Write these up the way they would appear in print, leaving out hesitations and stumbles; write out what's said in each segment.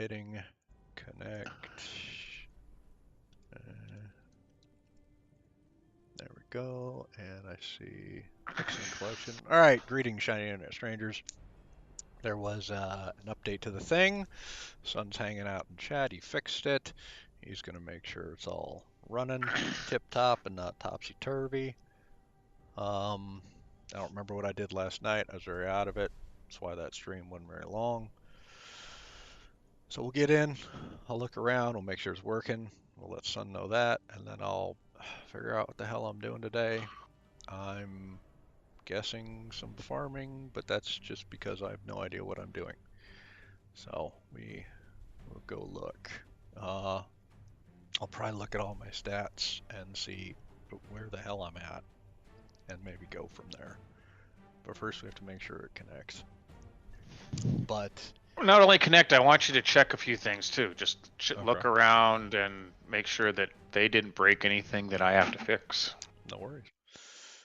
hitting connect. There we go. And I see fixing collection. All right, greetings, shiny internet strangers. There was an update to the thing. Sun's hanging out in chat. He fixed it. He's going to make sure it's all running tip-top and not topsy-turvy. I don't remember what I did last night. I was very out of it. That's why that stream wasn't very long. So we'll get in. I'll look around. We'll make sure it's working. We'll let Sun know that, and then I'll figure out what the hell I'm doing today. I'm guessing some farming, but that's just because I have no idea what I'm doing. So we'll go look. I'll probably look at all my stats and see where the hell I'm at, and maybe go from there. But first we have to make sure it connects. But not only connect, I want you to check a few things too. Just Okay. look around and make sure that they didn't break anything that I have to fix. No worries.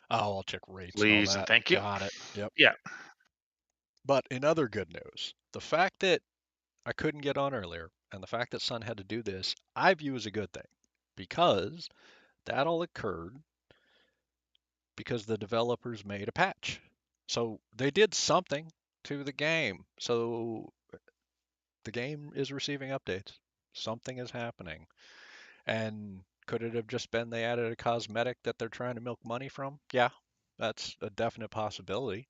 Oh, I'll check rates Please and all and that. thank you. Got it. Yep. Yeah. But in other good news, the fact that I couldn't get on earlier and the fact that Sun had to do this, I view as a good thing, because that all occurred because the developers made a patch. So they did something to the game. So the game is receiving updates. Something is happening. And could it have just been they added a cosmetic that they're trying to milk money from? Yeah, that's a definite possibility.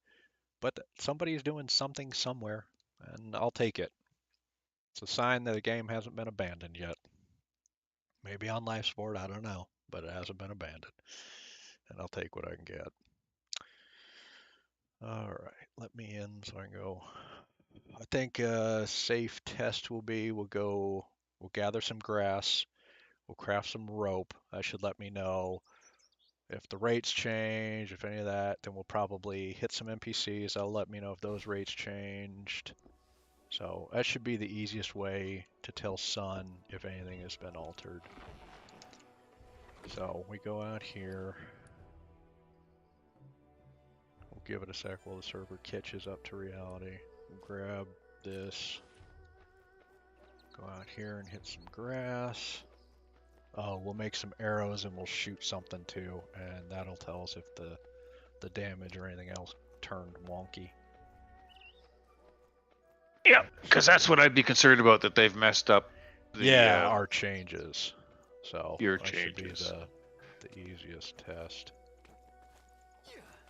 But somebody's doing something somewhere, and I'll take it. It's a sign that the game hasn't been abandoned yet. Maybe on life support, I don't know, but it hasn't been abandoned. And I'll take what I can get. All right, let me in so I can go. I think a safe test will be we'll gather some grass, we'll craft some rope. That should let me know if the rates change, if any of that. Then we'll probably hit some NPCs. That'll let me know if those rates changed. So that should be the easiest way to tell Sun if anything has been altered. So we go out here. We'll give it a sec while the server catches up to reality. We'll grab this. Go out here and hit some grass. Oh, we'll make some arrows and we'll shoot something too, and that'll tell us if the damage or anything else turned wonky. Yeah, because that's what I'd be concerned about, that they've messed up our changes. So your that changes. should be the easiest test.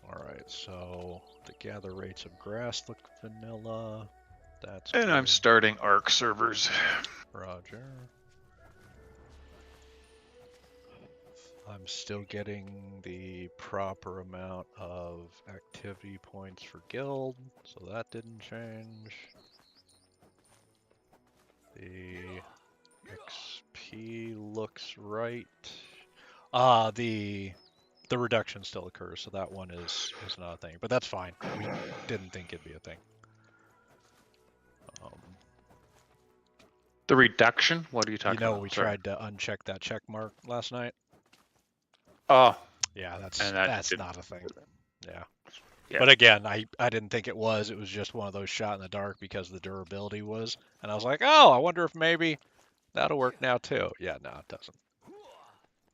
Alright, so the gather rates of grass look vanilla. That's And good. I'm starting ARC servers. Roger. I'm still getting the proper amount of activity points for guild, so that didn't change. The XP looks right. The reduction still occurs, so that one is not a thing, but that's fine. We didn't think it'd be a thing. The reduction? What are you talking about? We tried to uncheck that check mark last night. Oh. Yeah, that's not a thing. Yeah. Yeah. But again, I didn't think it was. It was just one of those shot in the dark because the durability was. And I was like, oh, I wonder if maybe that'll work now too. Yeah, no, it doesn't.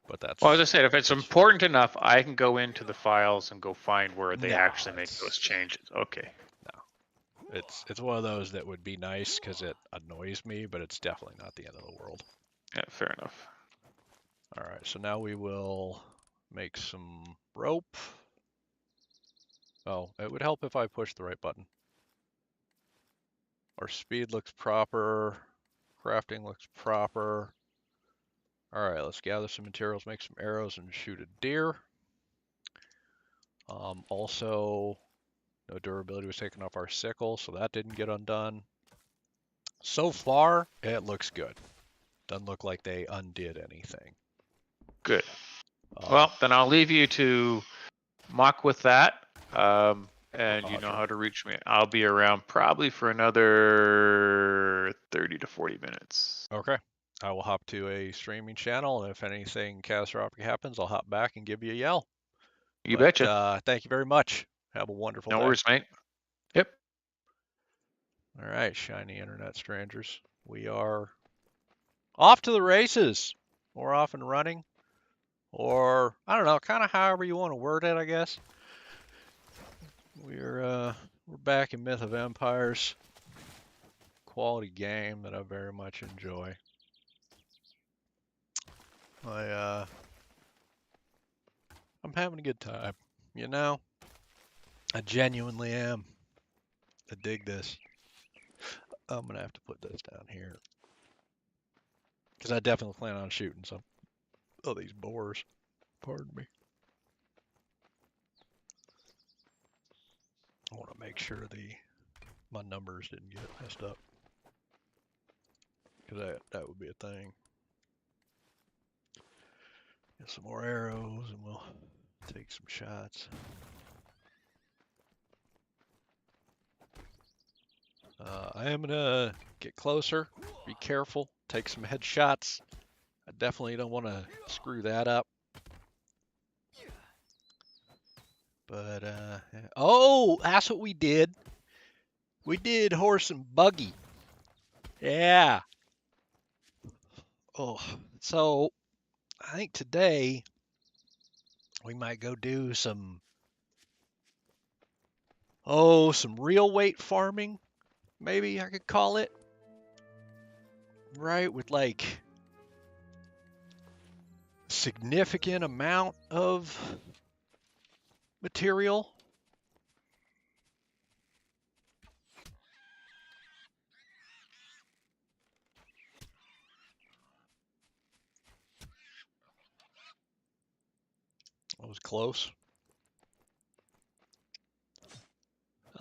But that's... Well, as I said, if it's important enough, I can go into the files and go find where they actually make those changes. Okay. No. It's one of those that would be nice because it annoys me, but it's definitely not the end of the world. Yeah, fair enough. All right, so now we will make some rope. Oh, it would help if I push the right button. Our speed looks proper. Crafting looks proper. All right, let's gather some materials, make some arrows, and shoot a deer. Also, no durability was taken off our sickle, so that didn't get undone. So far, it looks good. Doesn't look like they undid anything. Good. Well, then I'll leave you to muck with that. And you know how to reach me. I'll be around probably for another 30 to 40 minutes. Okay. I will hop to a streaming channel, and if anything catastrophic happens, I'll hop back and give you a yell. You betcha. Thank you very much. Have a wonderful day. No worries, mate. Yep. All right, shiny internet strangers. we are off to the races. We're off and running. Or, I don't know, kind of however you want to word it, I guess. We're back in Myth of Empires. Quality game that I very much enjoy. I'm having a good time, you know? I genuinely am. I dig this. I'm gonna have to put this down here. Because I definitely plan on shooting some of these boars. Pardon me. I want to make sure my numbers didn't get messed up. Because that would be a thing. Get some more arrows and we'll take some shots. I am gonna get closer, be careful, take some headshots. I definitely don't want to screw that up. But, yeah. Oh, that's what we did. We did horse and buggy. Yeah. Oh, so I think today we might go do some real weight farming, maybe I could call it. Right, with like significant amount of material. That was close.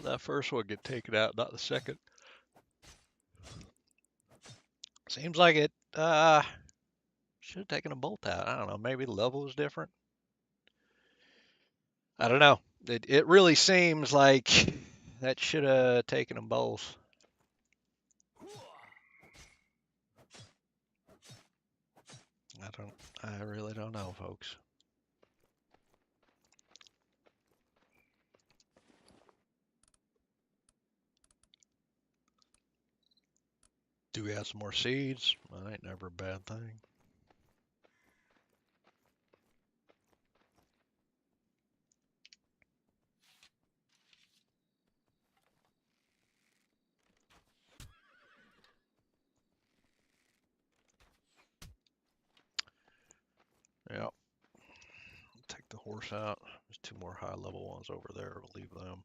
That first one get taken out, not the second. Seems like it should have taken them both out. I don't know, maybe the level was different. I don't know. It really seems like that should have taken them both. I really don't know, folks. Do we have some more seeds? That ain't never a bad thing. Yep. Take the horse out. There's two more high level ones over there. We'll leave them.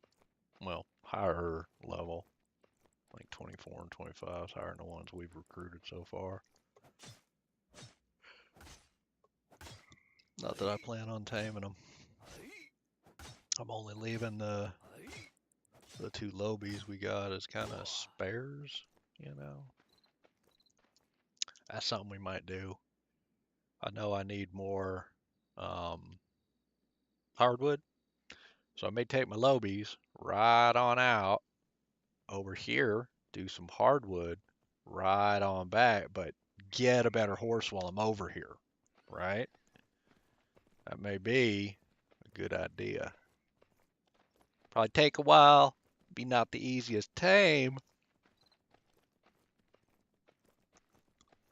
Well, higher level. Like 24 and 25 is higher than the ones we've recruited so far. Not that I plan on taming them. I'm only leaving the two lobies we got as kind of spares, you know. That's something we might do. I know I need more hardwood, so I may take my lobies right on out over here, do some hardwood, right on back, but get a better horse while I'm over here, right? That may be a good idea. Probably take a while, be not the easiest tame,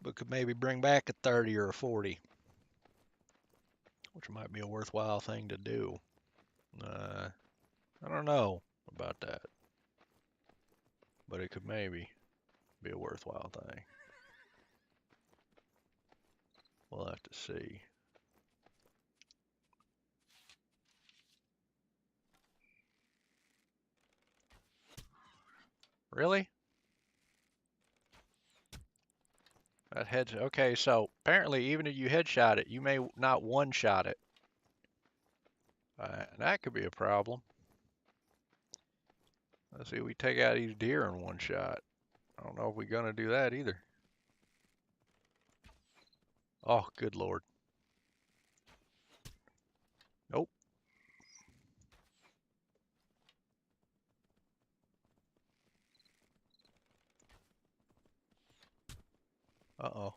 but could maybe bring back a 30 or a 40, which might be a worthwhile thing to do. I don't know about that, but it could maybe be a worthwhile thing. We'll have to see. Really? That head. Okay, so apparently even if you headshot it, you may not one-shot it. That could be a problem. Let's see, we take out these deer in one shot. I don't know if we're gonna do that either. Oh, good Lord. Nope. Uh-oh.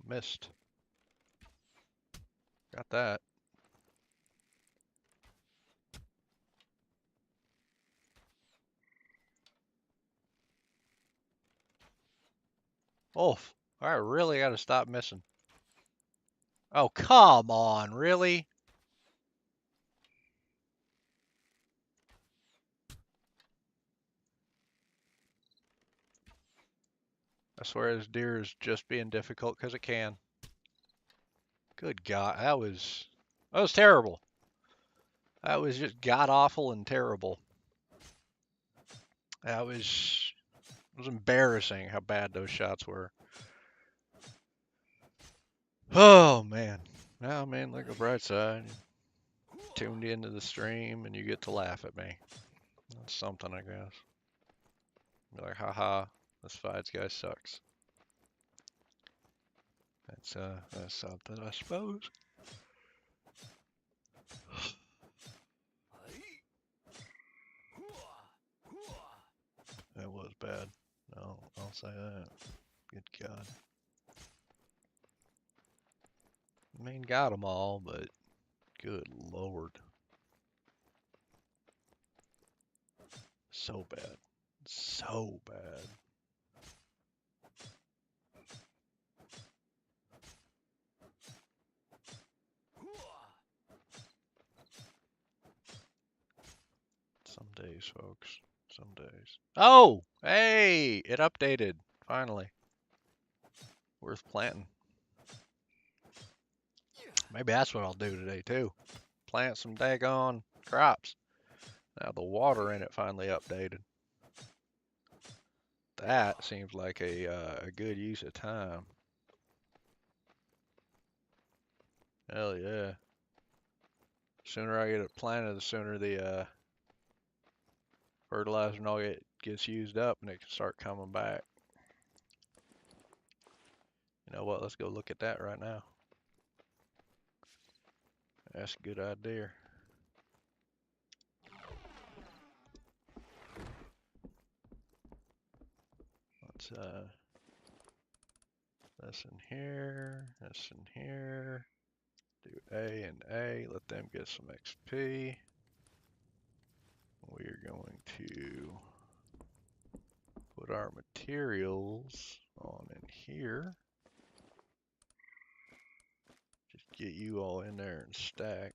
Missed. Got that. Oh, I really got to stop missing. Oh, come on, really? I swear this deer is just being difficult because it can. Good God, that was terrible. That was just god awful and terrible. It was embarrassing how bad those shots were. Oh man. Now, man, look at the bright side. You tuned into the stream and you get to laugh at me. That's something, I guess. Be like, haha, this fights guy sucks. That's something, I suppose. That was bad. No, I'll say that. Good God. I mean, got them all, but good Lord. So bad. So bad. Some days, folks. Some days. Oh! Hey! It updated. Finally. Worth planting. Maybe that's what I'll do today, too. Plant some daggone crops. Now the water in it finally updated. That seems like a good use of time. Hell yeah. Sooner I get it planted, the sooner the fertilizer and all gets used up and it can start coming back. You know what? Let's go look at that right now. That's a good idea. Let's this in here, this in here. Do A and A, let them get some XP. We're going to put our materials on in here. Just get you all in there and stacked.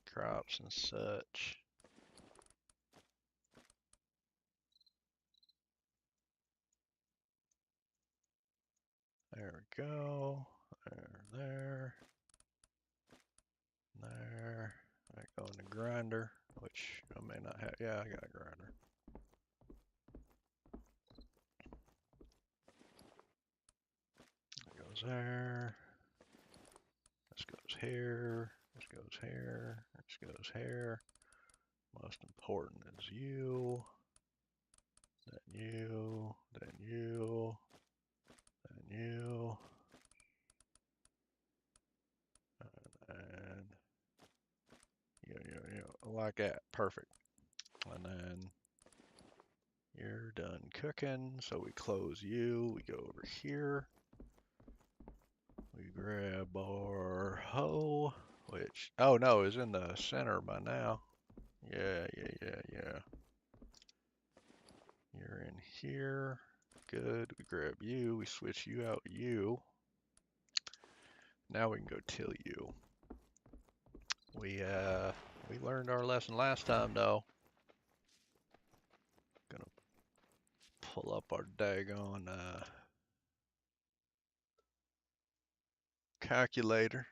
Crops and such. There we go. There. I go in the grinder, which I may not have. Yeah, I got a grinder. That goes there. This goes here. This goes here. This goes here. Most important is you. Then you. Then you. Then you. And like that. Perfect. And then you're done cooking, so we close you. We go over here. We grab our hoe, which, oh no, is in the center by now. Yeah. You're in here. Good. We grab you. We switch you out. You. Now we can go till you. We learned our lesson last time though. Gonna pull up our daggone calculator.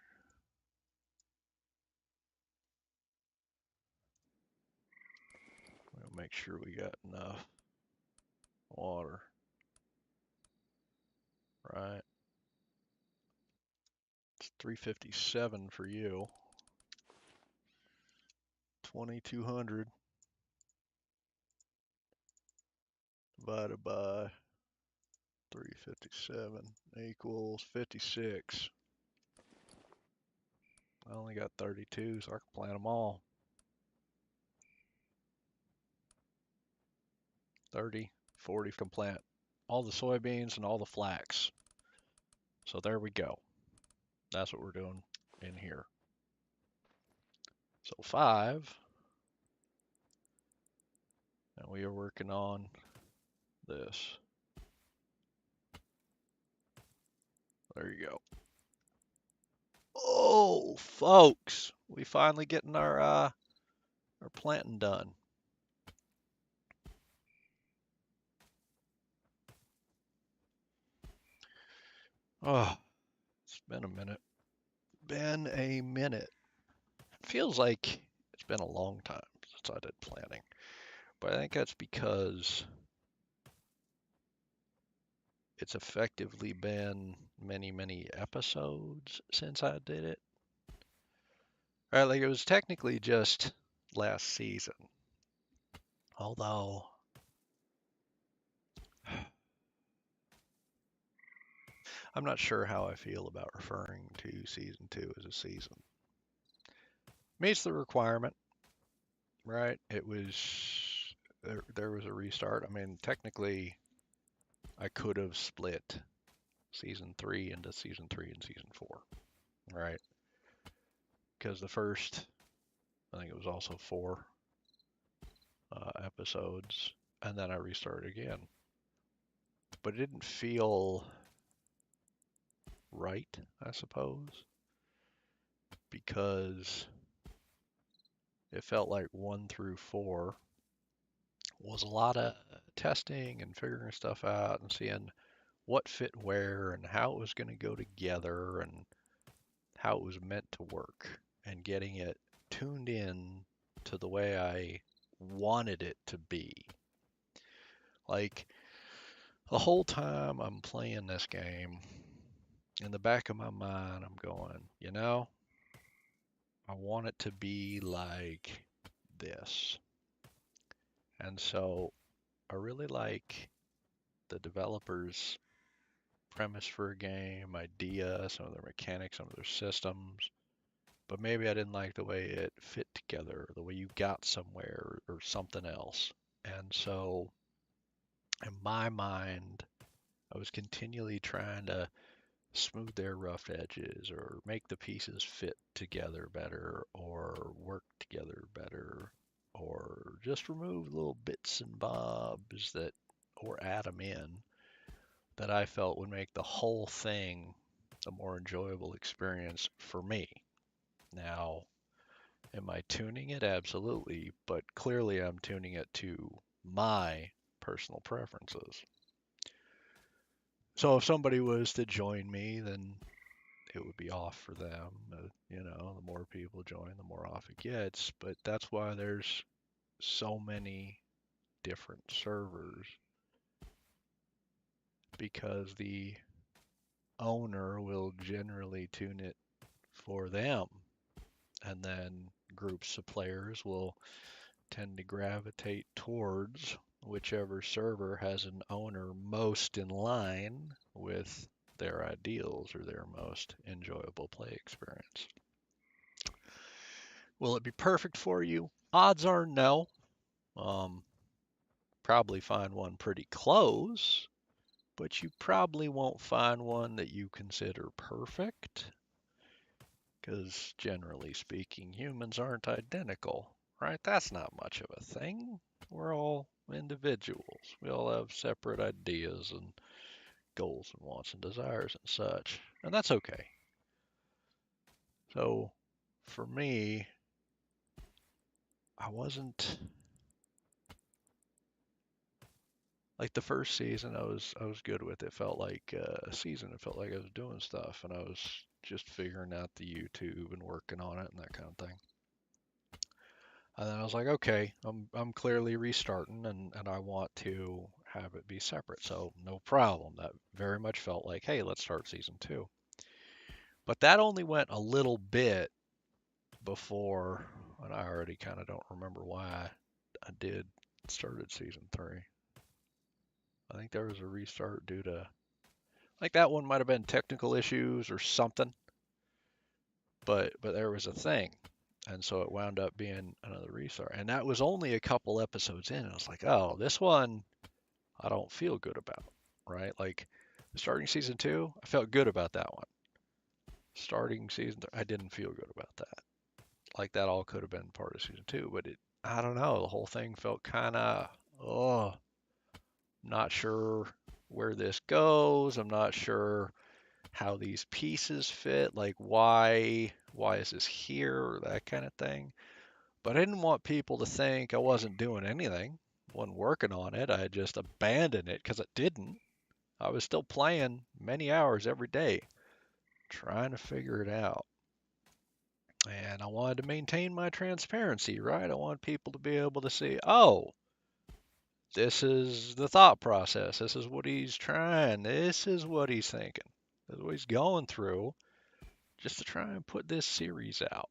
We'll make sure we got enough water. Right. It's 357 for you. 2200 divided by 357 equals 56. I only got 32, so I can plant them all. 30, 40 can plant all the soybeans and all the flax. So there we go. That's what we're doing in here. So 5 we are working on this. There you go. Oh, folks, we finally getting our planting done. Oh, it's been a minute. Been a minute. Feels like it's been a long time since I did planning, but I think that's because it's effectively been many, many episodes since I did it. Right, like it was technically just last season, although I'm not sure how I feel about referring to season two as a season. Meets the requirement, right? It was there was a restart. I mean, technically, I could have split season three into season three and season four, right? Because the first, I think it was also four episodes, and then I restarted again. But it didn't feel right, I suppose, because it felt like one through four was a lot of testing and figuring stuff out and seeing what fit where and how it was going to go together and how it was meant to work and getting it tuned in to the way I wanted it to be. Like the whole time I'm playing this game, in the back of my mind, I'm going, I want it to be like this. And so I really like the developers' premise for a game, idea, some of their mechanics, some of their systems. But maybe I didn't like the way it fit together, the way you got somewhere or something else. And so in my mind, I was continually trying to smooth their rough edges or make the pieces fit together better or work together better or just remove little bits and bobs that or add them in that I felt would make the whole thing a more enjoyable experience for me. Now, am I tuning it? Absolutely, but clearly I'm tuning it to my personal preferences. So if somebody was to join me, then it would be off for them. The more people join, the more off it gets. But that's why there's so many different servers because the owner will generally tune it for them. And then groups of players will tend to gravitate towards whichever server has an owner most in line with their ideals or their most enjoyable play experience. Will it be perfect for you? Odds are no. Um, Probably find one pretty close, but you probably won't find one that you consider perfect, because generally speaking, humans aren't identical, right? That's not much of a thing. We're all individuals. We all have separate ideas and goals and wants and desires and such, and that's okay. So for me, I wasn't like the first season. I was good with it. Felt like a season. It felt like I was doing stuff, and I was just figuring out the YouTube and working on it and that kind of thing. And then I was like, okay, I'm clearly restarting, and I want to have it be separate. So no problem. That very much felt like, hey, let's start season two. But that only went a little bit before, and I already kind of don't remember why I did started season three. I think there was a restart due to like that one might have been technical issues or something, but there was a thing, and so it wound up being another restart. And that was only a couple episodes in. And I was like, oh, this one I don't feel good about, right? Like starting season two, I felt good about that one. Starting season three, I didn't feel good about that. Like that all could have been part of season two, but I don't know. The whole thing felt kind of oh, not sure where this goes. I'm not sure how these pieces fit. Like why is this here? That kind of thing. But I didn't want people to think I wasn't doing anything, wasn't working on it. I just abandoned it because it didn't. I was still playing many hours every day, trying to figure it out. And I wanted to maintain my transparency, right? I want people to be able to see, oh, this is the thought process. This is what he's trying. This is what he's thinking. This is what he's going through just to try and put this series out,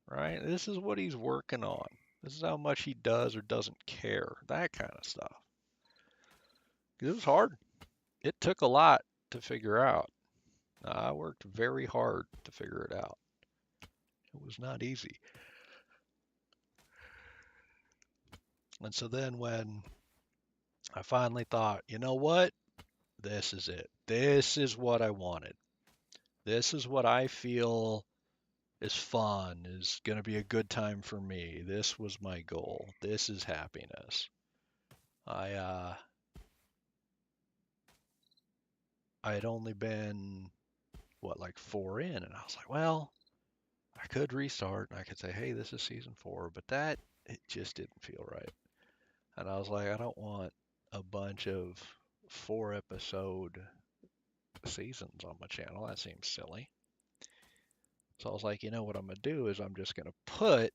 right? This is what he's working on. This is how much he does or doesn't care. That kind of stuff. It was hard. It took a lot to figure out. I worked very hard to figure it out. It was not easy. And so then when I finally thought, you know what? This is it. This is what I wanted. This is what I feel is fun, is going to be a good time for me. This was my goal. This is happiness. I I had only been what like 4 in, and I was like, well, I could restart and I could say, hey, this is season 4, but that it just didn't feel right. And I was like, I don't want a bunch of 4 episode seasons on my channel. That seems silly. So I was like, you know what I'm gonna do is I'm just gonna put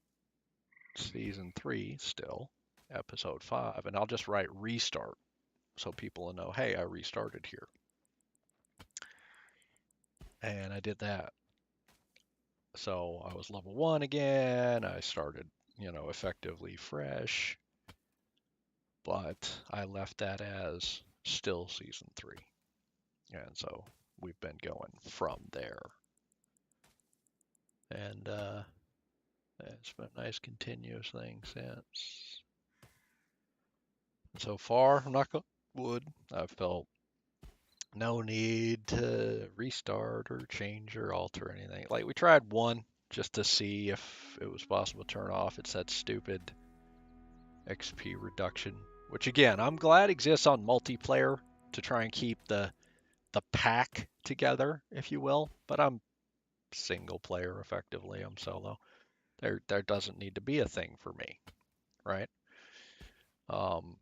season 3 still, episode 5, and I'll just write restart so people will know, hey, I restarted here. And I did that. So I was level 1 again. I started, effectively fresh, but I left that as still season 3. And so we've been going from there. And it's been a nice continuous thing since. So far, knock on wood, I've felt no need to restart or change or alter anything. Like we tried one just to see if it was possible to turn off. It's that stupid XP reduction, which again, I'm glad exists on multiplayer to try and keep the pack together, if you will. But I'm single player effectively. I'm solo. There doesn't need to be a thing for me, right? Um,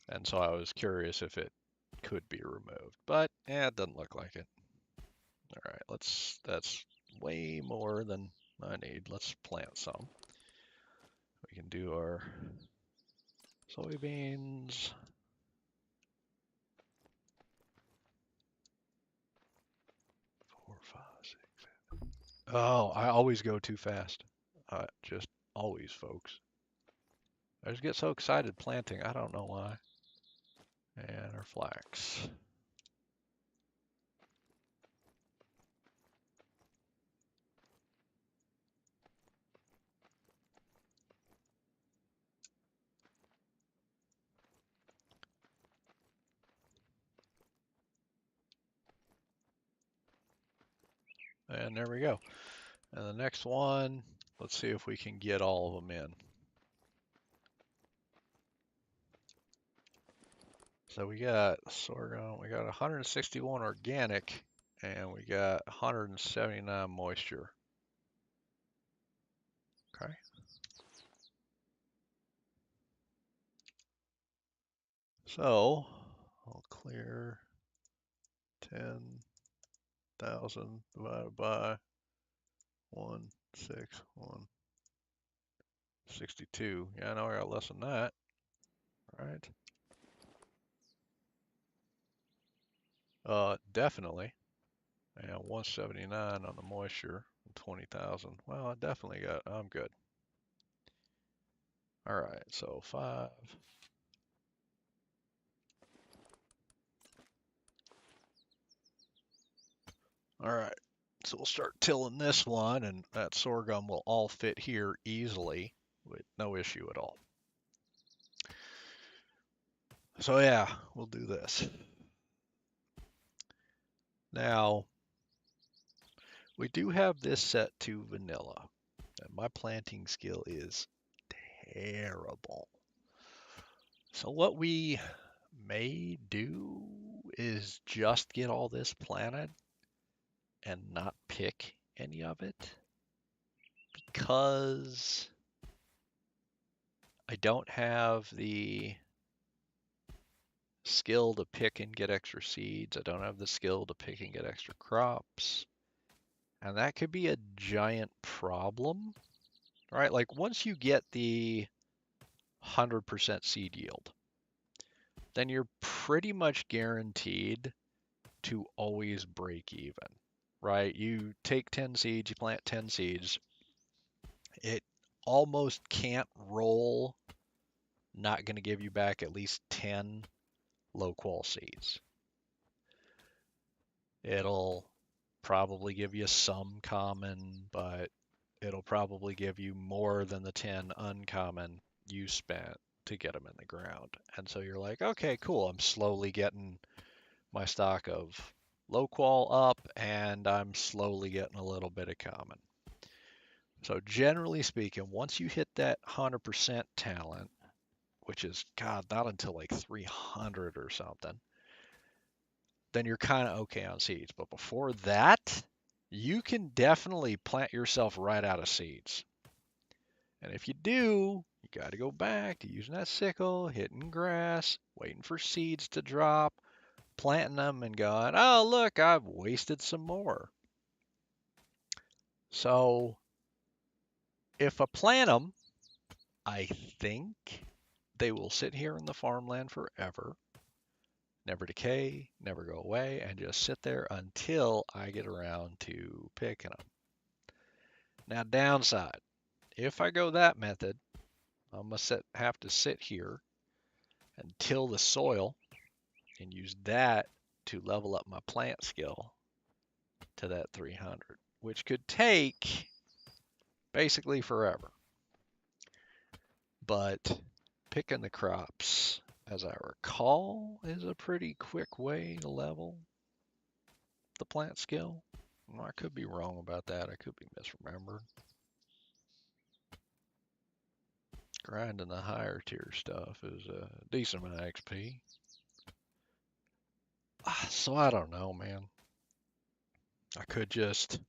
and so I was curious if it could be removed, but it doesn't look like it. All right, that's way more than I need. Let's plant some. We can do our soybeans. 4, 5, 6. Oh, I always go too fast. Just always, folks. I just get so excited planting. I don't know why. And our flax. And there we go. And the next one, let's see if we can get all of them in. So we got sorghum, we got 161 organic, and we got 179 moisture. Okay. So I'll clear 10,000 divided by 16162. Yeah, I know I got less than that. All right. Definitely. And 179 on the moisture, 20,000. Well, I definitely got, I'm good. All right, so 5. All right, so we'll start tilling this one, and that sorghum will all fit here easily with no issue at all. So yeah, we'll do this. Now, we do have this set to vanilla, and my planting skill is terrible. So what we may do is just get all this planted and not pick any of it because I don't have the skill to pick and get extra seeds. I don't have the skill to pick and get extra crops. And that could be a giant problem, right? Like once you get the 100% seed yield, then you're pretty much guaranteed to always break even, right? You take 10 seeds, you plant 10 seeds, it almost can't roll not going to give you back at least 10 low qual seeds. It'll probably give you some common, but it'll probably give you more than the 10 uncommon you spent to get them in the ground. And so you're like, okay, cool. I'm slowly getting my stock of low qual up, and I'm slowly getting a little bit of common. So generally speaking, once you hit that 100% talent, which is, God, not until like 300 or something, then you're kind of okay on seeds. But before that, you can definitely plant yourself right out of seeds. And if you do, you got to go back to using that sickle, hitting grass, waiting for seeds to drop, planting them, and going, oh, look, I've wasted some more. So if I plant them, I think they will sit here in the farmland forever, never decay, never go away, and just sit there until I get around to picking them. Now, downside, if I go that method, I'm going to have to sit here and till the soil and use that to level up my plant skill to that 300, which could take basically forever. But picking the crops, as I recall, is a pretty quick way to level the plant skill. I could be wrong about that. I could be misremembered. Grinding the higher tier stuff is a decent amount of XP. So I don't know, man. I could just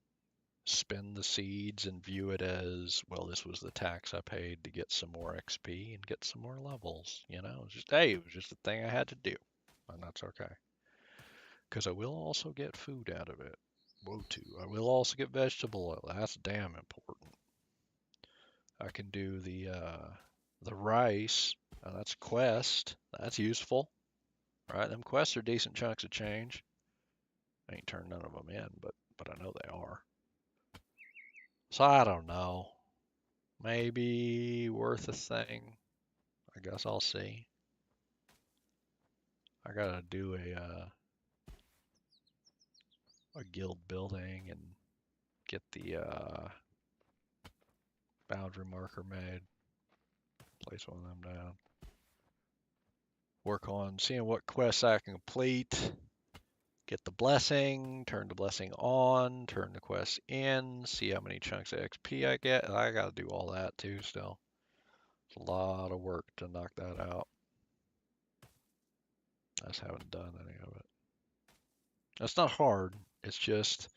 spend the seeds and view it as, well, this was the tax I paid to get some more XP and get some more levels. You know, it's just, hey, it was just a thing I had to do. And that's okay. Because I will also get food out of it. Whoa, too. I will also get vegetable oil. That's damn important. I can do the rice. That's quest. That's useful. Right? Them quests are decent chunks of change. I ain't turned none of them in, but I know they are. So I don't know. Maybe worth a thing. I guess I'll see. I gotta do a guild building and get the boundary marker made. Place one of them down. Work on seeing what quests I can complete. Get the blessing, turn the blessing on, turn the quest in, see how many chunks of XP I get. I gotta do all that too still. It's a lot of work to knock that out. I just haven't done any of it. It's not hard. It's just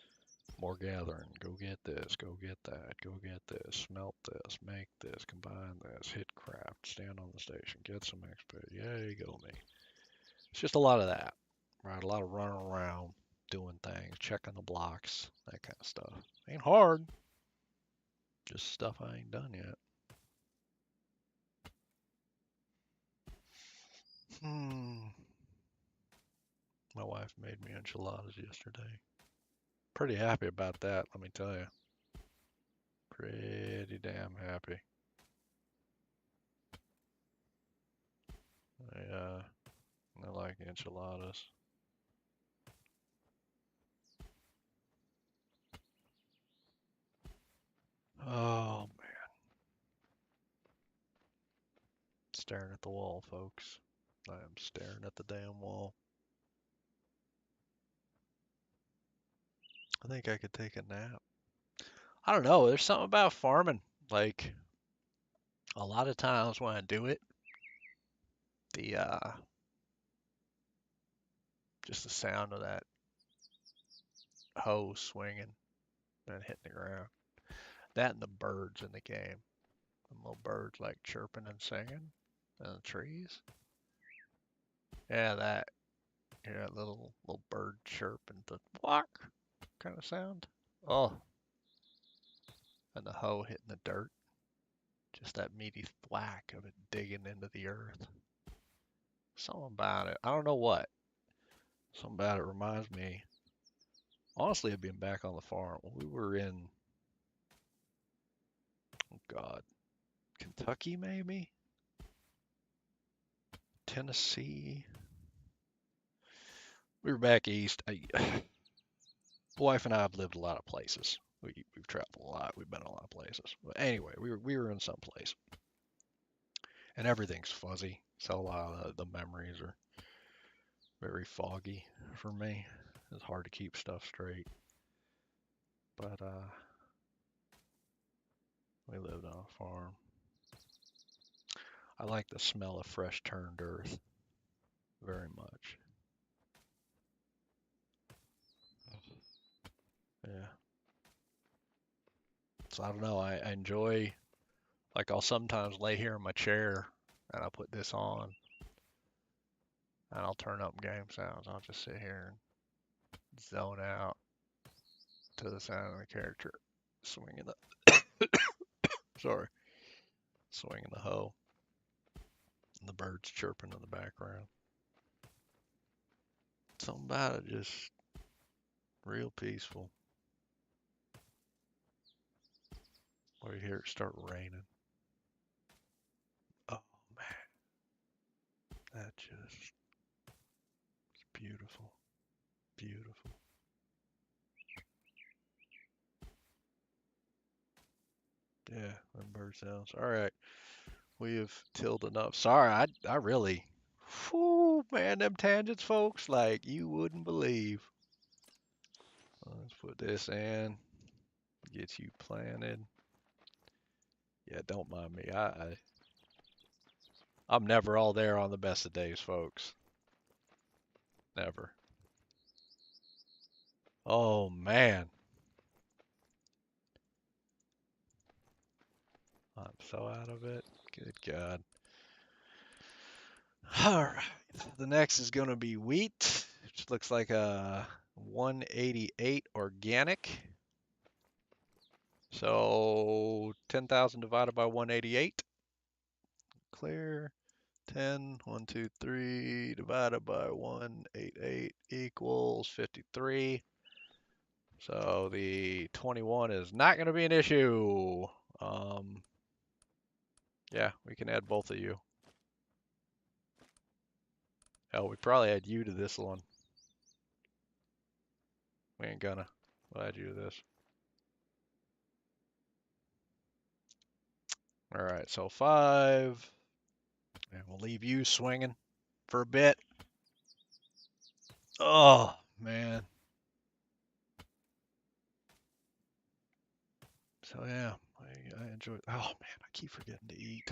more gathering. Go get this. Go get that. Go get this. Smelt this. Make this. Combine this. Hit craft. Stand on the station. Get some XP. Yay, go me. It's just a lot of that. Right? A lot of running around, doing things, checking the blocks, that kind of stuff. Ain't hard. Just stuff I ain't done yet. My wife made me enchiladas yesterday. Pretty happy about that, let me tell you. Pretty damn happy. I like enchiladas. Oh man, staring at the wall, folks. I am staring at the damn wall. I think I could take a nap. I don't know. There's something about farming. Like a lot of times when I do it, The just the sound of that hoe swinging and hitting the ground. That and the birds in the game. The little birds like chirping and singing in the trees. Yeah, that. Yeah, that little bird chirp and the walk kind of sound. Oh, and the hoe hitting the dirt. Just that meaty thwack of it digging into the earth. Something about it. I don't know what. Something about it reminds me, honestly, of being back on the farm. We were in, oh God, Kentucky maybe? Tennessee. We were back east. Wife and I have lived a lot of places. We've traveled a lot. We've been a lot of places. But anyway, we were in some place, and everything's fuzzy. So a lot of the memories are very foggy for me. It's hard to keep stuff straight. But we lived on a farm. I like the smell of fresh turned earth very much. Yeah. So I don't know. I enjoy, like, I'll sometimes lay here in my chair and I'll put this on and I'll turn up game sounds. I'll just sit here and zone out to the sound of the character swinging sorry, swinging the hoe and the birds chirping in the background. Something about it just real peaceful. Or you hear it start raining. Oh man, that just is beautiful. Beautiful. Yeah, them bird sounds. All right, we have tilled enough. Sorry, I really, whew, man, them tangents, folks, like you wouldn't believe. Let's put this in, get you planted. Yeah, don't mind me. I'm never all there on the best of days, folks. Never. Oh man, I'm so out of it. Good God. All right. The next is going to be wheat, which looks like a 188 organic. So 10,000 divided by 188. Clear. 10, 1, 2, 3 divided by 188 equals 53. So the 21 is not going to be an issue. Um, yeah, we can add both of you. Hell, we probably add you to this one. We ain't gonna. We'll add you to this. All right, so 5. And we'll leave you swinging for a bit. Oh, man. So, yeah, I enjoy. Oh, man, I keep forgetting to eat.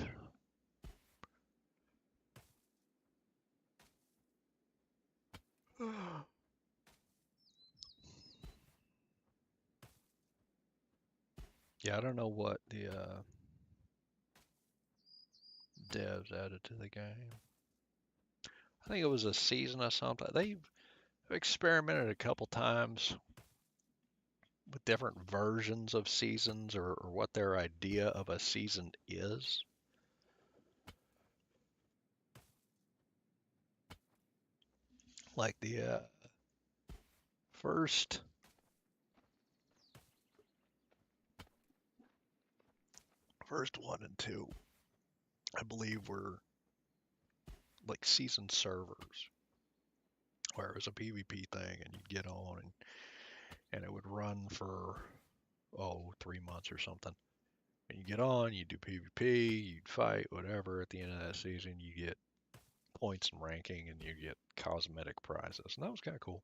Yeah, I don't know what the devs added to the game. I think it was a season or something. They've experimented a couple times with different versions of seasons or what their idea of a season is. Like the first first 1 and 2, I believe, were like season servers, where it was a PvP thing, and you'd get on and it would run for 3 months or something. And you get on, you do PvP, you'd fight, whatever. At the end of that season, you get points and ranking, and you get cosmetic prizes, and that was kind of cool.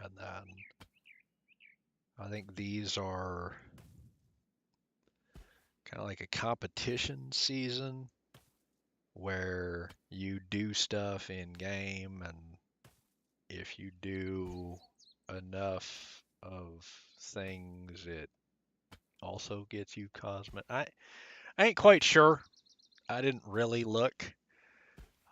And then I think these are kind of like a competition season where you do stuff in game, and if you do enough of things, it also gets you cosmic. I ain't quite sure. I didn't really look.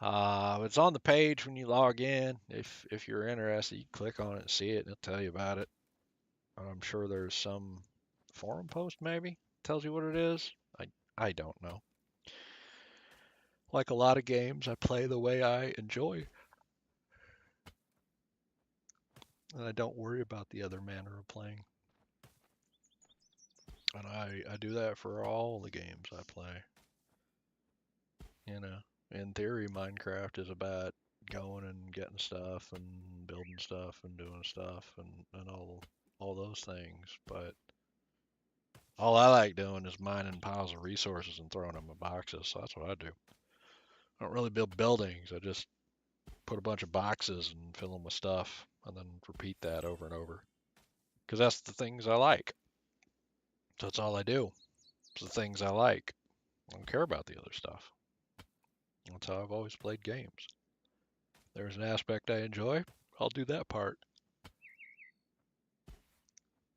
It's on the page when you log in. If you're interested, you click on it and see it, and it'll tell you about it. I'm sure there's some forum post maybe tells you what it is. I don't know. Like a lot of games, I play the way I enjoy, and I don't worry about the other manner of playing. And I do that for all the games I play. You know, in theory, Minecraft is about going and getting stuff and building stuff and doing stuff and all those things. But all I like doing is mining piles of resources and throwing them in boxes. So that's what I do. I don't really build buildings. I just put a bunch of boxes and fill them with stuff and then repeat that over and over. Because that's the things I like. So that's all I do. It's the things I like. I don't care about the other stuff. That's how I've always played games. There's an aspect I enjoy, I'll do that part.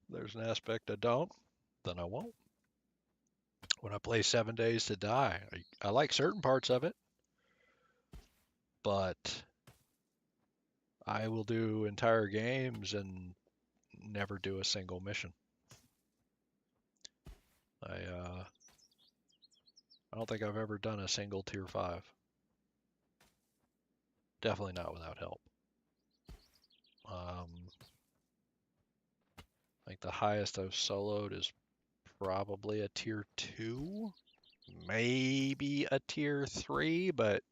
There's an aspect I don't, then I won't. When I play 7 Days to Die, I like certain parts of it, but I will do entire games and never do a single mission. I don't think I've ever done a single tier 5. Definitely not without help. Like the highest I've soloed is probably a tier 2, maybe a tier 3, but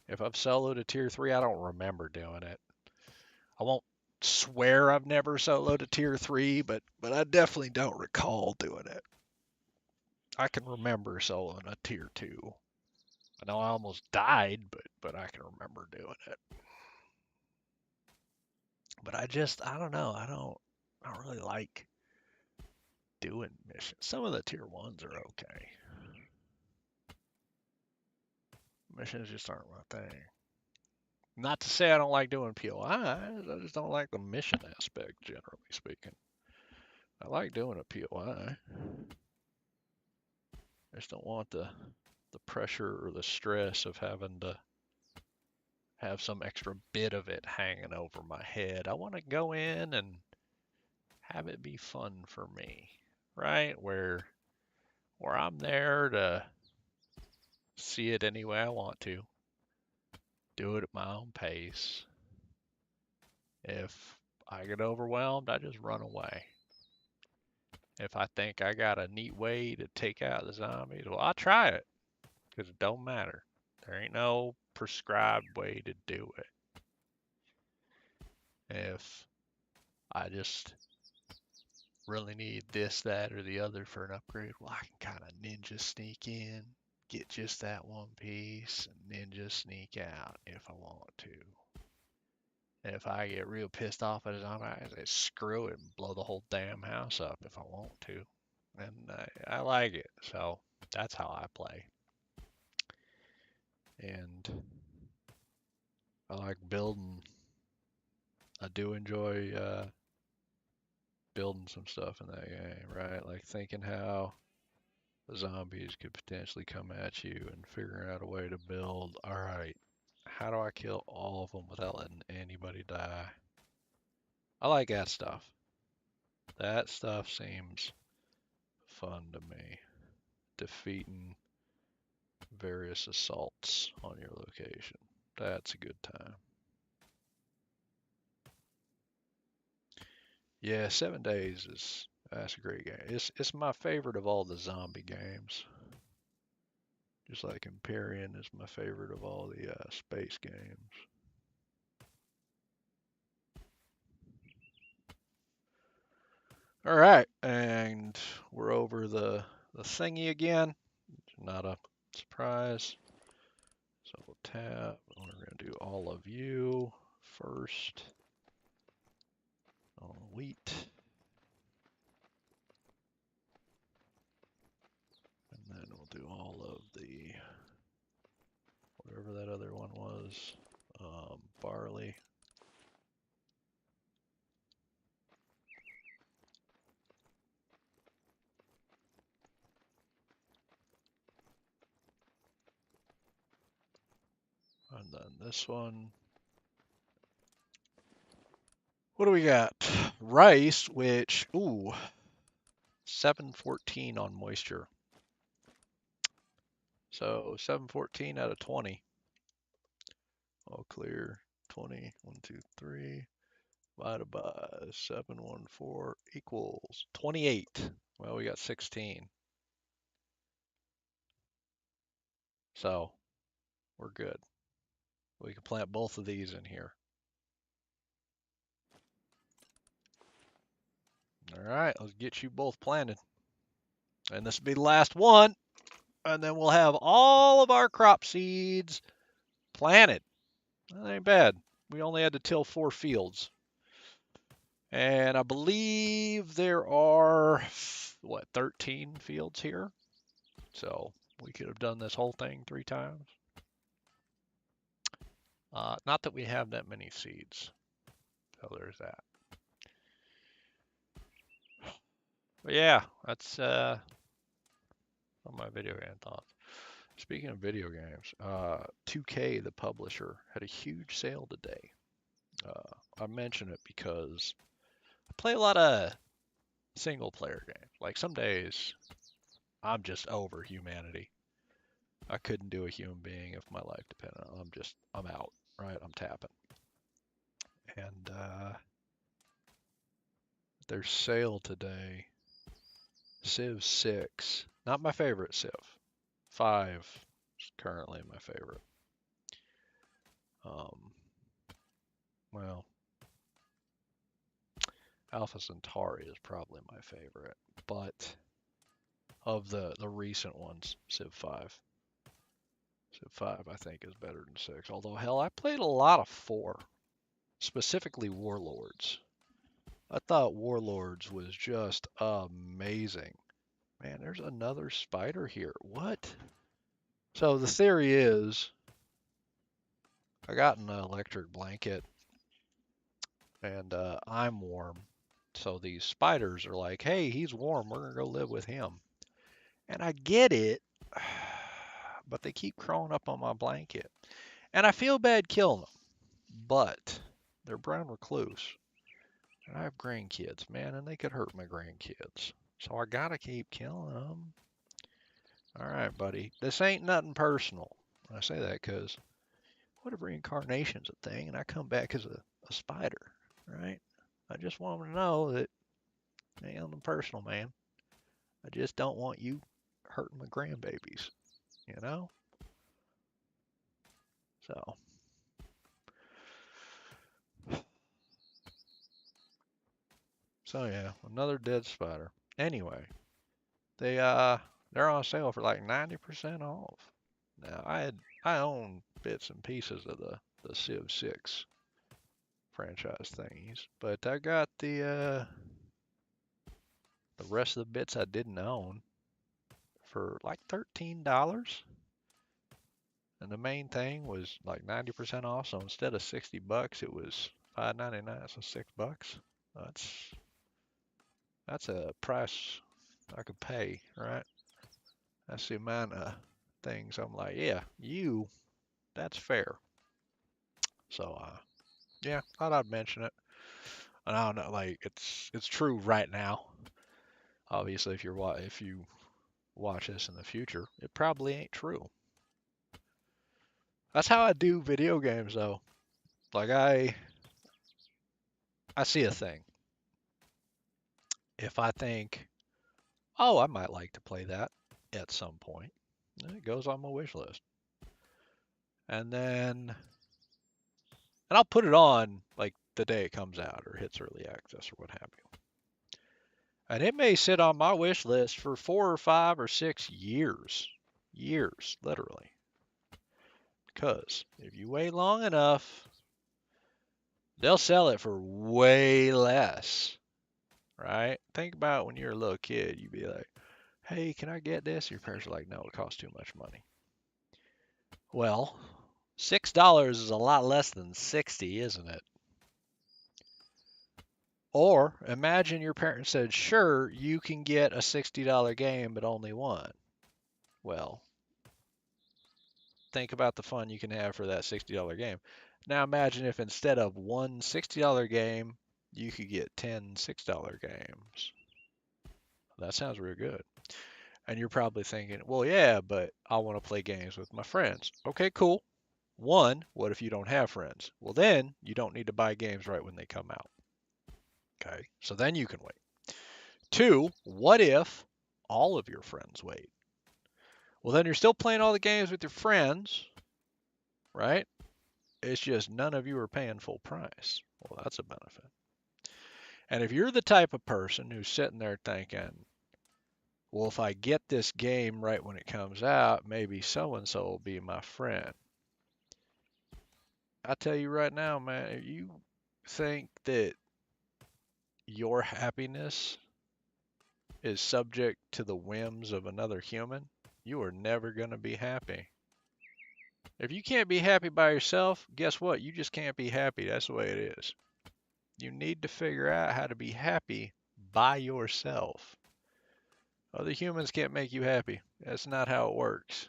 if I've soloed a tier 3, I don't remember doing it. I won't swear I've never soloed a tier 3, but I definitely don't recall doing it. I can remember soloing a tier 2. I know I almost died, but I can remember doing it. But I don't know. I don't really like doing missions. Some of the tier 1s are okay. Missions just aren't my thing. Not to say I don't like doing POIs, I just don't like the mission aspect, generally speaking. I like doing a POI. I just don't want the pressure or the stress of having to have some extra bit of it hanging over my head. I want to go in and have it be fun for me, right? Where I'm there to see it any way I want to, do it at my own pace. If I get overwhelmed, I just run away. If I think I got a neat way to take out the zombies, well, I'll try it because it don't matter. There ain't no prescribed way to do it. If I just really need this, that, or the other for an upgrade, well, I can kind of ninja sneak in, get just that one piece, and ninja sneak out if I want to. And if I get real pissed off at a zombie, I say screw it and blow the whole damn house up if I want to. And I like it, so that's how I play. And I like building. I do enjoy building some stuff in that game, right? Like thinking how the zombies could potentially come at you and figuring out a way to build, all right, how do I kill all of them without letting anybody die? I like that stuff. That stuff seems fun to me. Defeating various assaults on your location. That's a good time. Yeah, 7 Days that's a great game. It's my favorite of all the zombie games. Just like Empyrean is my favorite of all the space games. All right, and we're over the thingy again. Not a surprise. So we'll tab. We're going to do all of you first. On wheat. And then we'll do all of the was barley. And then this one. What do we got? Rice, which, ooh, 714 on moisture. So 714 out of 20. All clear. 20. 1, 2, 3. Divided by 714 equals 28. Well, we got 16. So we're good. We can plant both of these in here. All right, let's get you both planted. And this will be the last one. And then we'll have all of our crop seeds planted. That ain't bad. We only had to till 4 fields. And I believe there are, what, 13 fields here? So we could have done this whole thing 3 times. Not that we have that many seeds. So there's that. But yeah, that's all my video game thoughts. Speaking of video games, 2K, the publisher, had a huge sale today. I mention it because I play a lot of single player games. Like some days, I'm just over humanity. I couldn't do a human being if my life depended on it. I'm out, right? I'm tapping. And their sale today, Civ 6, not my favorite Civ. 5 is currently my favorite. Well, Alpha Centauri is probably my favorite, but of the recent ones, Civ 5. Civ 5 I think is better than 6. Although hell, I played a lot of 4, specifically Warlords. I thought Warlords was just amazing. Man, there's another spider here. What? So the theory is I got an electric blanket and I'm warm. So these spiders are like, hey, he's warm. We're going to go live with him. And I get it, but they keep crawling up on my blanket. And I feel bad killing them, but they're brown recluse. And I have grandkids, man, and they could hurt my grandkids. So I got to keep killing them. All right, buddy. This ain't nothing personal. I say that because what if reincarnation's a thing and I come back as a spider, right? I just want them to know that it ain't nothing personal, man. I just don't want you hurting my grandbabies, you know? So, yeah, another dead spider. Anyway, they're on sale for like 90% off. Now, I own bits and pieces of the Civ 6 franchise thingies, but I got the rest of the bits I didn't own for like $13. And the main thing was like 90% off, so instead of 60 bucks, it was $5.99, so $6. That's a price I could pay, right? That's the amount of things I'm like, yeah, that's fair. So, yeah, thought I'd mention it. And I don't know, like it's true right now. Obviously, if you watch this in the future, it probably ain't true. That's how I do video games, though. Like I see a thing. If I think, oh, I might like to play that at some point, then it goes on my wish list. And I'll put it on like the day it comes out or hits early access or what have you. And it may sit on my wish list for 4 or 5 or 6 years. Years, literally. Because if you wait long enough, they'll sell it for way less. Right? Think about when you're a little kid, you'd be like, hey, can I get this? Your parents are like, no, it costs too much money. Well, $6 is a lot less than 60, isn't it? Or imagine your parents said, sure, you can get a $60 game, but only one. Well, think about the fun you can have for that $60 game. Now imagine if instead of one $60 game, you could get 10 $6 games. That sounds real good. And you're probably thinking, well, yeah, but I want to play games with my friends. Okay, cool. One, what if you don't have friends? Well, then you don't need to buy games right when they come out. Okay, so then you can wait. Two, what if all of your friends wait? Well, then you're still playing all the games with your friends, right? It's just none of you are paying full price. Well, that's a benefit. And if you're the type of person who's sitting there thinking, well, if I get this game right when it comes out, maybe so and so will be my friend. I tell you right now, man, if you think that your happiness is subject to the whims of another human, you are never going to be happy. If you can't be happy by yourself, guess what? You just can't be happy. That's the way it is. You need to figure out how to be happy by yourself. Other humans can't make you happy. That's not how it works.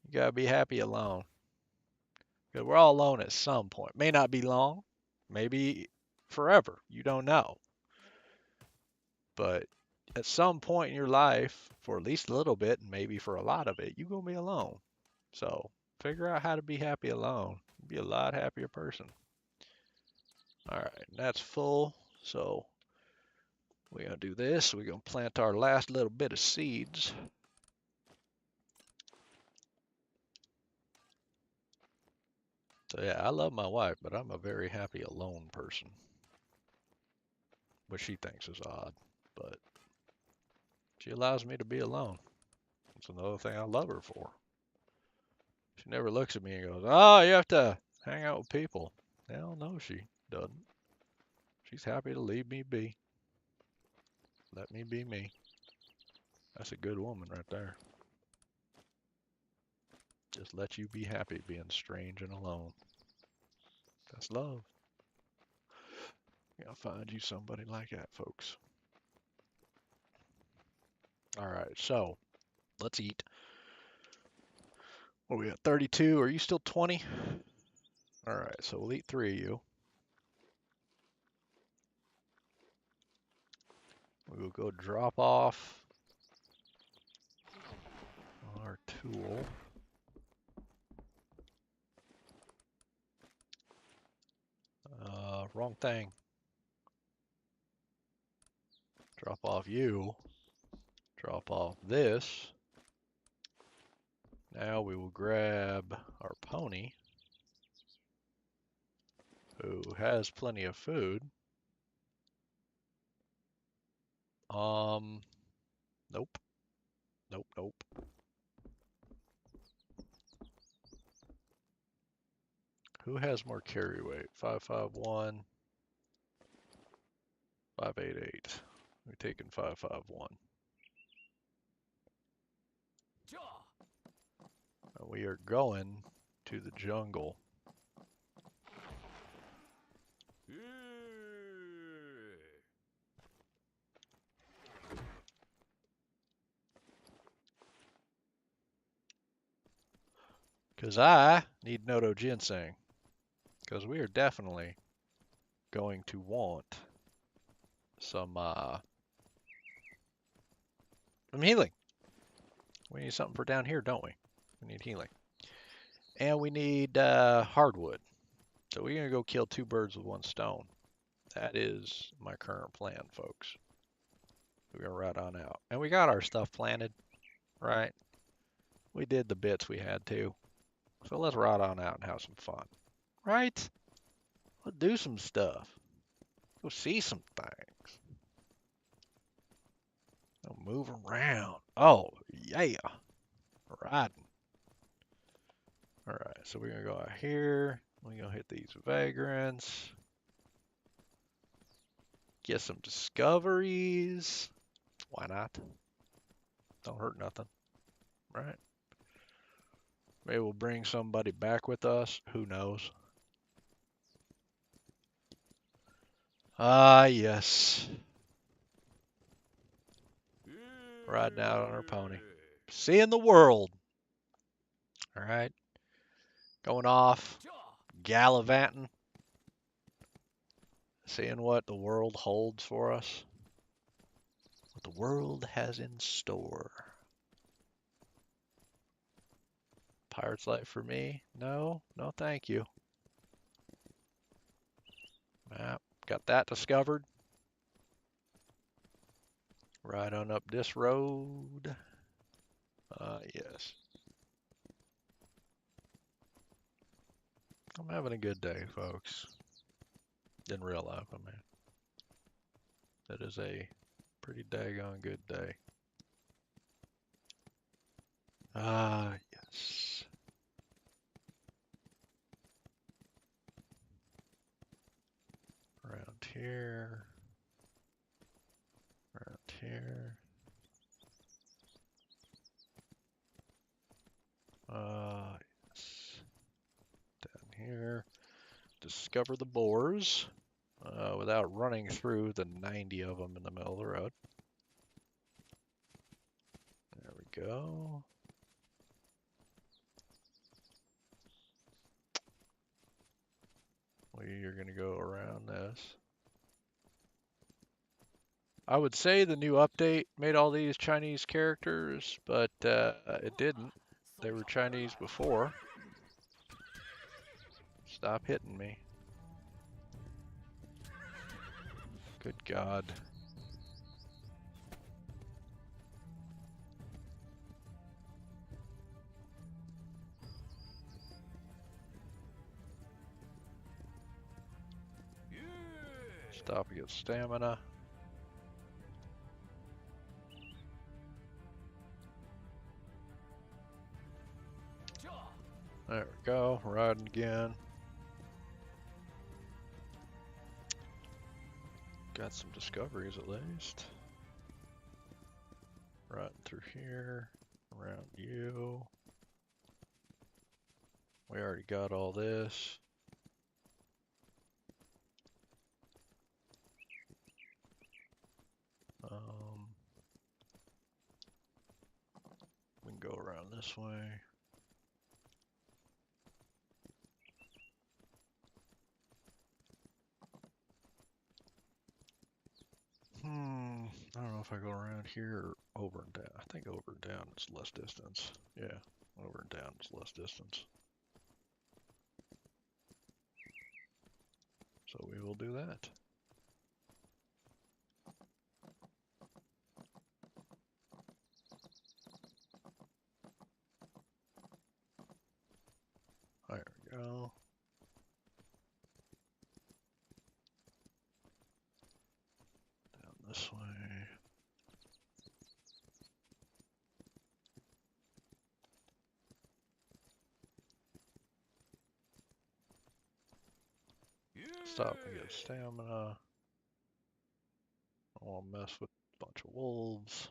You gotta be happy alone. Because we're all alone at some point. May not be long, maybe forever. You don't know. But at some point in your life, for at least a little bit, and maybe for a lot of it, you're gonna be alone. So figure out how to be happy alone. Be a lot happier person. All right, that's full. So we're gonna do this. We're gonna plant our last little bit of seeds. So yeah, I love my wife, but I'm a very happy alone person, which she thinks is odd, but she allows me to be alone. That's another thing I love her for. She never looks at me and goes, "Oh, you have to hang out with people." Hell no, she doesn't. She's happy to leave me be. Let me be me. That's a good woman right there. Just let you be happy being strange and alone. That's love. You gotta find you somebody like that, folks. All right, so let's eat. What we got? 32. Are you still 20? All right, so we'll eat three of you. We will go drop off our tool. Wrong thing. Drop off you. Drop off this. Now we will grab our pony, who has plenty of food. Nope. Nope, nope. Who has more carry weight? 551, 588. We're taking 551. And we are going to the jungle. Because I need Noto Ginseng. Because we are definitely going to want some healing. We need something for down here, don't we? We need healing. And we need hardwood. So we're going to go kill two birds with one stone. That is my current plan, folks. We're going to ride on out. And we got our stuff planted, right? We did the bits we had to. So let's ride on out and have some fun. Right? Let's do some stuff. Go see some things. Go move around. Oh, yeah. Riding. Alright, so we're going to go out here. We're going to hit these vagrants. Get some discoveries. Why not? Don't hurt nothing. Right? Maybe we'll bring somebody back with us. Who knows? Ah, yes. Riding out on our pony. Seeing the world. All right. Going off. Gallivanting. Seeing what the world holds for us. What the world has in store. Pirate's Life for me? No, no thank you. Map. Got that discovered. Right on up this road. Yes. I'm having a good day, folks. In real life, I mean. That is a pretty daggone good day. Ah, yes. Around here. Around here. Yes. Down here. Discover the boars without running through the 90 of them in the middle of the road. There we go. We are going to go around this. I would say the new update made all these Chinese characters, but it didn't. They were Chinese before. Stop hitting me. Good God. Stop and get stamina. There we go, riding again. Got some discoveries at least. Riding through here, around you. We already got all this. We can go around this way. I don't know if I go around here or over and down. I think over and down is less distance. Yeah, over and down is less distance. So we will do that. There we go. Down this way. Stop and get stamina. I want to mess with a bunch of wolves.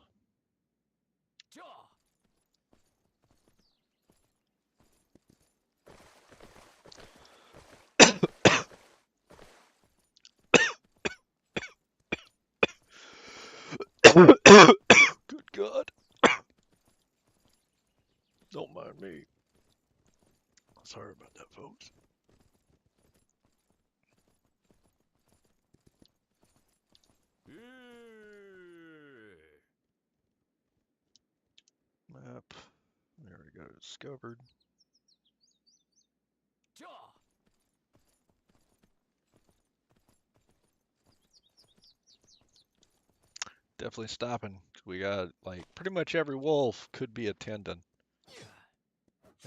Good God. Don't mind me. Sorry about that, folks. Map. There we go. Discovered. Definitely stopping. We got like pretty much every wolf could be a tendon.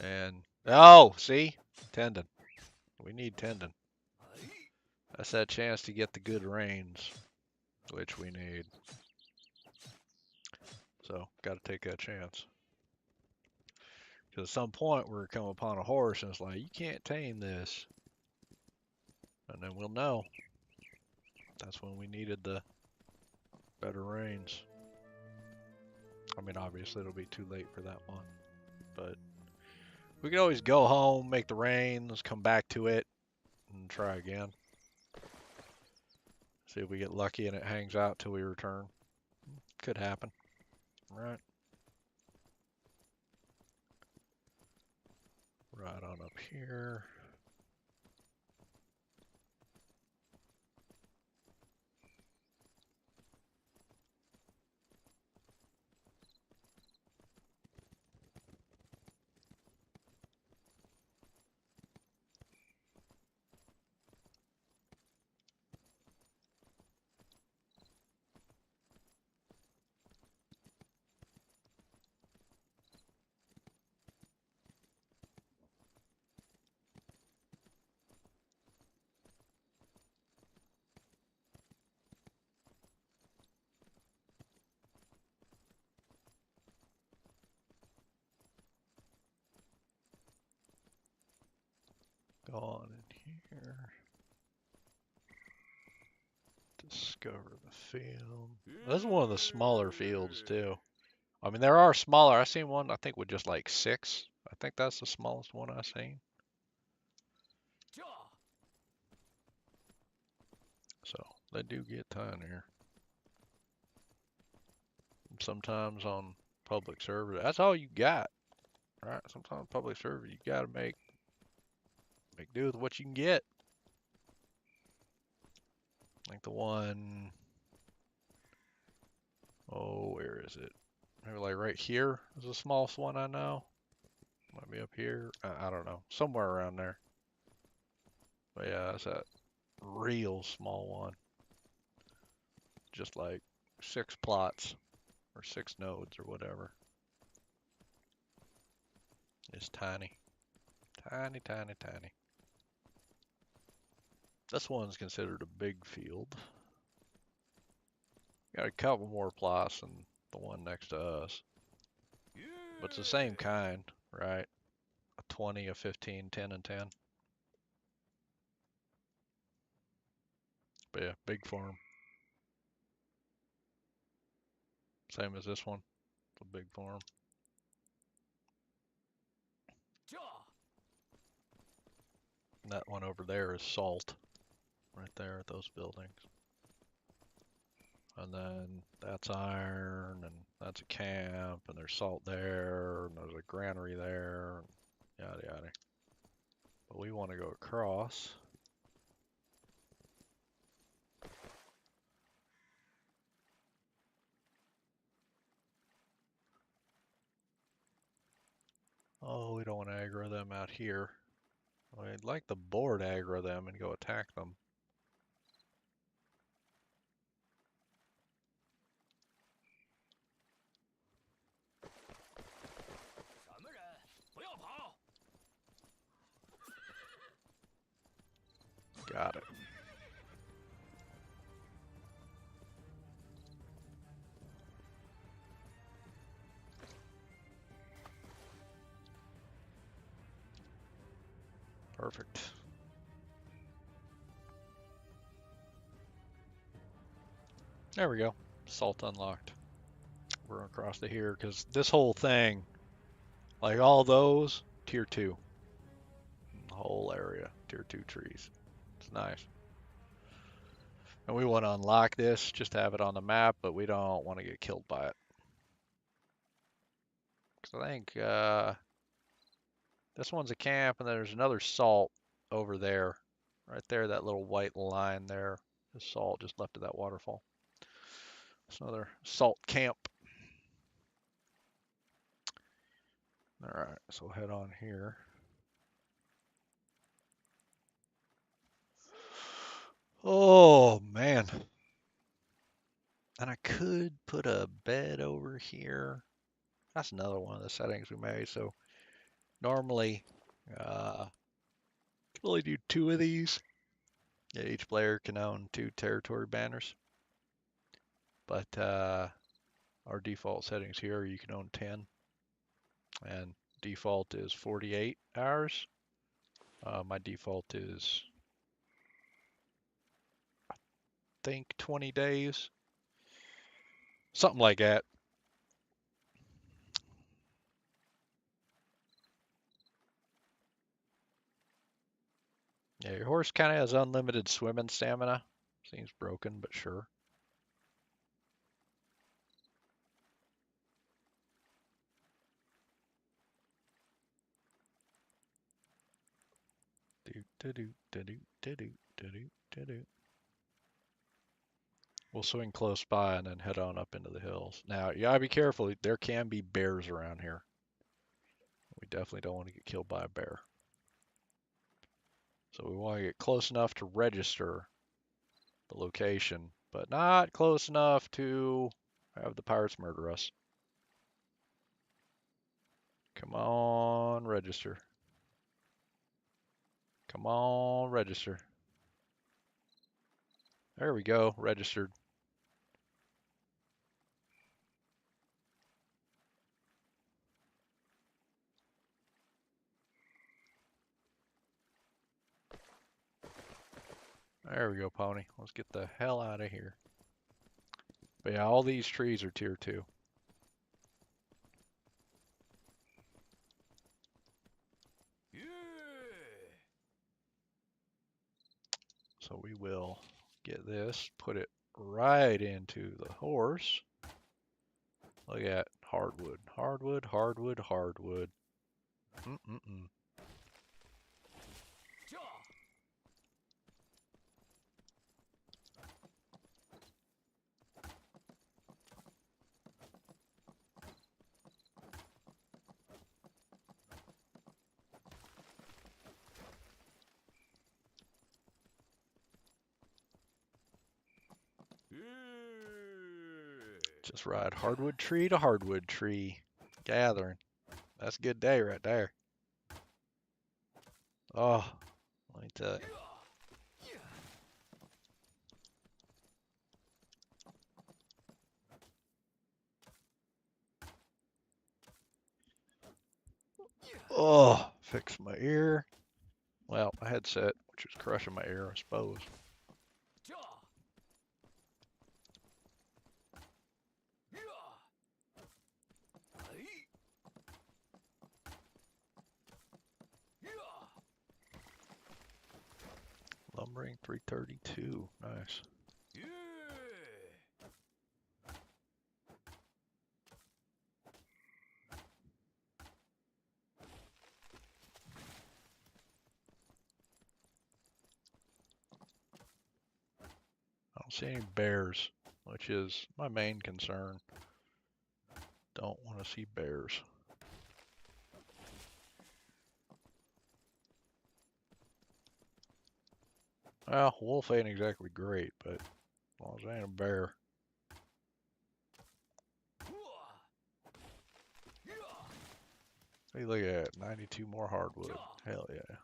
And oh, see? Tendon. We need tendon. That's that chance to get the good rains, which we need. So, got to take that chance. Because at some point we're come upon a horse and it's like, you can't tame this. And then we'll know. That's when we needed the better rains. I mean, obviously it'll be too late for that one. But We could always go home, make the rains, come back to it, and try again. See if we get lucky and it hangs out till we return. Could happen. Right. Right on up here. Go on in here. Discover the field. This is one of the smaller fields too. I mean, there are smaller. I seen one, I think, with just like 6. I think that's the smallest one I've seen. So they do get ton here. Sometimes on public server, that's all you got, right? Sometimes public server, you gotta make do with what you can get. Like the one, oh, where is it? Maybe like right here is the smallest one I know. Might be up here. I don't know. Somewhere around there. But yeah, that's that real small one. Just like 6 plots or 6 nodes or whatever. It's tiny. Tiny, tiny, tiny. This one's considered a big field. Got a couple more plots than the one next to us. But it's the same kind, right? A 20, a 15, 10, and 10. But yeah, big farm. Same as this one. It's a big farm. And that one over there is salt. Right there at those buildings. And then that's iron, and that's a camp, and there's salt there, and there's a granary there, and yada yada. But we want to go across. Oh, we don't want to aggro them out here. I'd like the board aggro them and go attack them. Got it. Perfect. There we go. Salt unlocked. We're across to here because this whole thing, like all those, tier 2. The whole area, tier 2 trees. It's nice. And we want to unlock this, just to have it on the map, but we don't want to get killed by it. Because I think this one's a camp, and there's another salt over there. Right there, that little white line there is salt just left of that waterfall. It's another salt camp. All right, so head on here. Oh, man. And I could put a bed over here. That's another one of the settings we made. So normally, can only do 2 of these. Yeah, each player can own 2 territory banners. But our default settings here, you can own 10. And default is 48 hours. My default is, I think, 20 days. Something like that. Yeah, your horse kind of has unlimited swimming stamina. Seems broken, but sure. Do do do do do do do do do do. We'll swing close by and then head on up into the hills. Now, you gotta be careful. There can be bears around here. We definitely don't want to get killed by a bear. So we want to get close enough to register the location, but not close enough to have the pirates murder us. Come on, register. Come on, register. There we go, registered. There we go, pony. Let's get the hell out of here. But yeah, all these trees are tier 2. So we will get this, put it right into the horse. Look at hardwood, hardwood, hardwood, hardwood. Mm-mm-mm. Just ride hardwood tree to hardwood tree. Gathering. That's a good day right there. Oh, let me tell you. Oh, fix my ear. Well, my headset, which was crushing my ear, I suppose. Lumbering 332. Nice. I don't see any bears, which is my main concern. Don't want to see bears. Well, wolf ain't exactly great, but as long as it ain't a bear. Hey, look at that. 92 more hardwood. Hell yeah.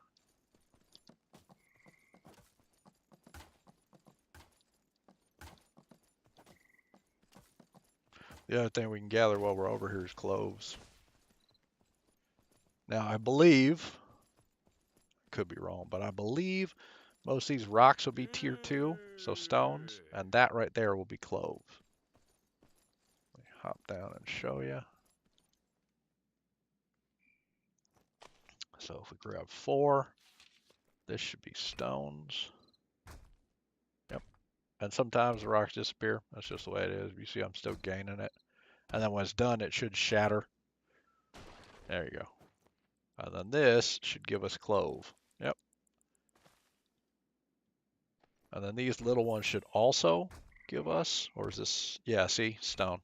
The other thing we can gather while we're over here is cloves. Now, I believe, could be wrong, but I believe most of these rocks will be tier 2, so stones, and that right there will be cloves. Let me hop down and show you. So if we grab 4, this should be stones. Yep. And sometimes the rocks disappear. That's just the way it is. You see I'm still gaining it. And then when it's done, it should shatter. There you go. And then this should give us clove. Yep. And then these little ones should also give us, or is this, yeah, see, stone.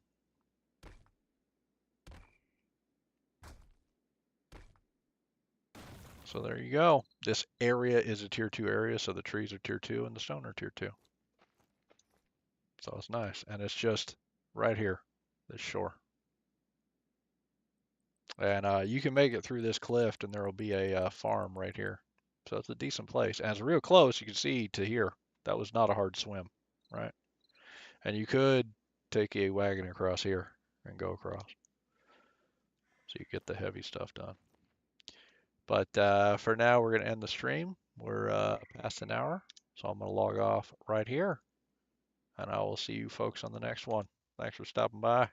So there you go. This area is a tier 2 area, so the trees are tier 2 and the stone are tier 2. So it's nice. And it's just right here, this shore. And you can make it through this cliff and there will be a farm right here. So it's a decent place. And it's real close, you can see, to here. That was not a hard swim, right? And you could take a wagon across here and go across. So you get the heavy stuff done. But for now, we're going to end the stream. We're past an hour, so I'm going to log off right here. And I will see you folks on the next one. Thanks for stopping by.